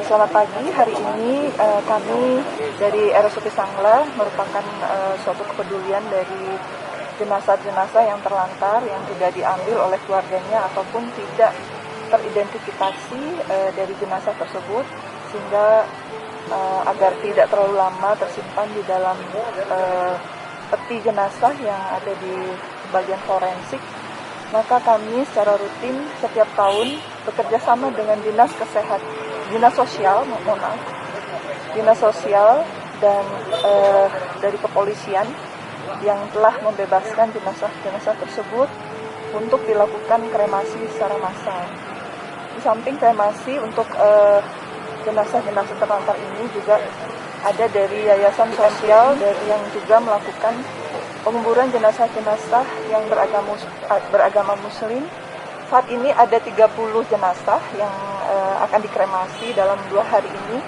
Selamat pagi. Hari ini kami dari RSUP Sangla merupakan suatu kepedulian dari jenazah-jenazah yang terlantar yang tidak diambil oleh keluarganya ataupun tidak teridentifikasi dari jenazah tersebut, sehingga agar tidak terlalu lama tersimpan di dalam peti jenazah yang ada di bagian forensik. Maka kami secara rutin setiap tahun bekerja sama dengan dinas sosial dan dari kepolisian yang telah membebaskan jenazah-jenazah tersebut untuk dilakukan kremasi secara massal. Di samping kremasi untuk jenazah-jenazah terlantar ini juga ada dari yayasan sosial yang juga melakukan penguburan jenazah-jenazah yang beragama Muslim. Saat ini ada 30 jenazah yang akan dikremasi dalam 2 hari ini.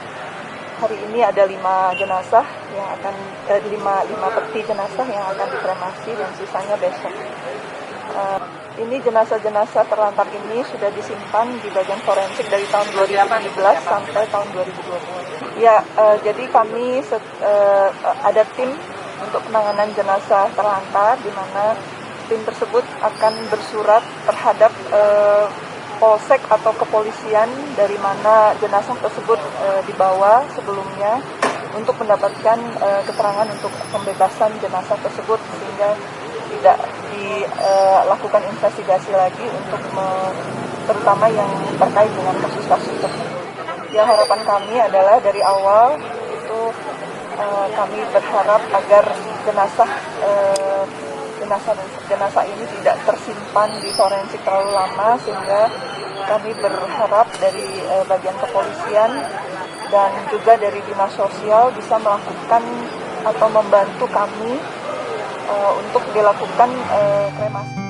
Hari ini ada 5 jenazah yang akan 5 peti jenazah yang akan dikremasi dan sisanya besok. Ini jenazah-jenazah terlantar ini sudah disimpan di bagian forensik dari tahun 2017 sampai tahun 2020. Ya, jadi kami ada tim untuk penanganan jenazah terlantar, di mana tim tersebut akan bersurat terhadap polsek atau kepolisian dari mana jenazah tersebut dibawa sebelumnya untuk mendapatkan keterangan untuk pembebasan jenazah tersebut, sehingga tidak dilakukan investigasi lagi untuk terutama yang terkait dengan kasus-kasus tersebut. Ya, harapan kami adalah dari awal itu kami berharap agar jenazah ini tidak tersimpan di forensik terlalu lama, sehingga kami berharap dari bagian kepolisian dan juga dari dinas sosial bisa melakukan atau membantu kami untuk dilakukan kremasi.